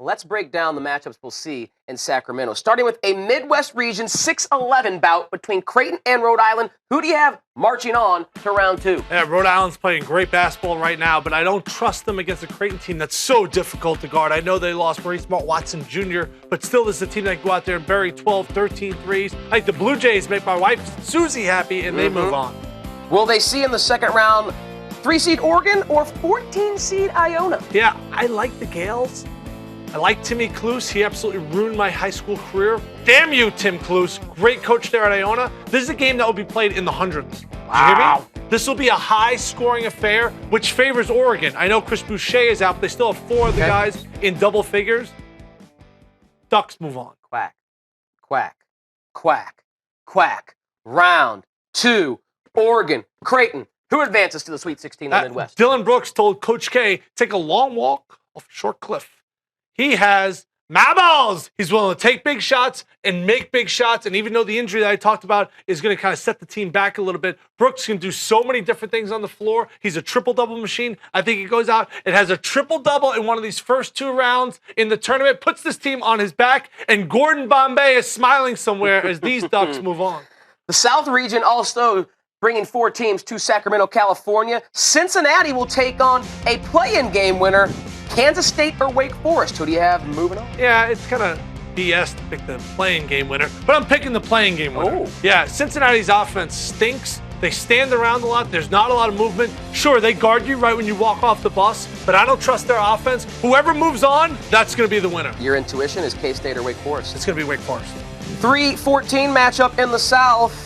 Let's break down the matchups we'll see in Sacramento. Starting with a Midwest Region 6-11 bout between Creighton and Rhode Island. Who do you have marching on to round 2? Yeah, Rhode Island's playing great basketball right now, but I don't trust them against a Creighton team that's so difficult to guard. I know they lost Maurice Watson Jr., but still this is a team that can go out there and bury 12, 13 threes. I think the Blue Jays make my wife Susie happy, and they move on. Will they see in the second round 3-seed Oregon or 14-seed Iona? Yeah, I like the Gales. I like Timmy Kluse. He absolutely ruined my high school career. Damn you, Tim Kluse. Great coach there at Iona. This is a game that will be played in the hundreds. Wow. You hear me? This will be a high-scoring affair, which favors Oregon. I know Chris Boucher is out, but they still have 4 of the guys in double figures. Ducks move on. Quack, quack, quack, quack. Round 2, Oregon, Creighton. Who advances to the Sweet 16 in the Midwest? Dylan Brooks told Coach K, take a long walk off a short cliff. He has marbles. He's willing to take big shots and make big shots. And even though the injury that I talked about is going to kind of set the team back a little bit, Brooks can do so many different things on the floor. He's a triple-double machine. I think he goes out and has a triple-double in one of these first 2 rounds in the tournament, puts this team on his back, and Gordon Bombay is smiling somewhere as these Ducks move on. The South region also bringing 4 teams to Sacramento, California. Cincinnati will take on a play-in game winner, Kansas State or Wake Forest. Who do you have moving on? Yeah, it's kind of BS to pick the playing game winner, but I'm picking the playing game winner. Oh. Yeah, Cincinnati's offense stinks. They stand around a lot. There's not a lot of movement. Sure, they guard you right when you walk off the bus, but I don't trust their offense. Whoever moves on, that's going to be the winner. Your intuition is K-State or Wake Forest. It's going to be Wake Forest. 3-14 matchup in the South.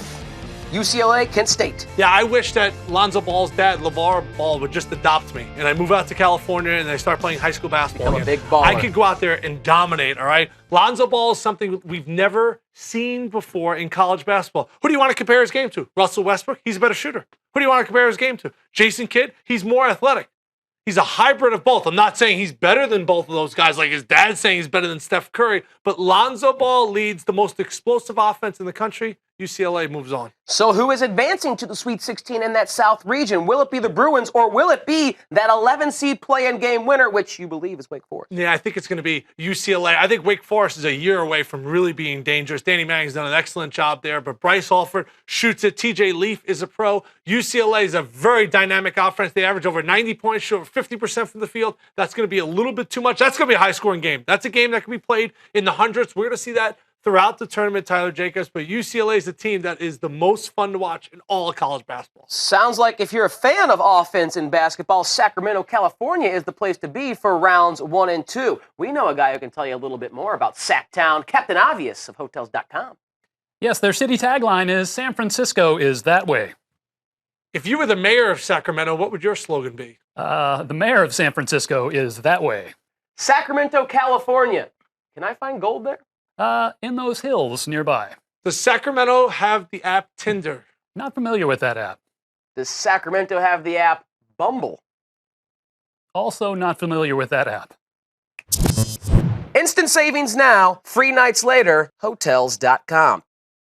UCLA, Kent State. Yeah, I wish that Lonzo Ball's dad, LeVar Ball, would just adopt me, and I move out to California and I start playing high school basketball Become a again. big baller. I could go out there and dominate, all right? Lonzo Ball is something we've never seen before in college basketball. Who do you want to compare his game to? Russell Westbrook? He's a better shooter. Who do you want to compare his game to? Jason Kidd? He's more athletic. He's a hybrid of both. I'm not saying he's better than both of those guys like his dad's saying he's better than Steph Curry, but Lonzo Ball leads the most explosive offense in the country. UCLA moves on. So who is advancing to the Sweet 16 in that South region? Will it be the Bruins or will it be that 11-seed play-in game winner, which you believe is Wake Forest? Yeah, I think it's going to be UCLA. I think Wake Forest is a year away from really being dangerous. Danny Manning's done an excellent job there, but Bryce Alford shoots it. TJ Leaf is a pro. UCLA is a very dynamic offense. They average over 90 points, shoot over 50% from the field. That's going to be a little bit too much. That's going to be a high-scoring game. That's a game that can be played in the hundreds. We're going to see that throughout the tournament, Tyler Jacobs, but UCLA is the team that is the most fun to watch in all of college basketball. Sounds like if you're a fan of offense in basketball, Sacramento, California is the place to be for rounds 1 and 2. We know a guy who can tell you a little bit more about Sacktown, Captain Obvious of Hotels.com. Yes, their city tagline is San Francisco is that way. If you were the mayor of Sacramento, what would your slogan be? The mayor of San Francisco is that way. Sacramento, California. Can I find gold there? In those hills nearby. Does Sacramento have the app Tinder? Not familiar with that app. Does Sacramento have the app Bumble? Also not familiar with that app. Instant savings now, free nights later, Hotels.com.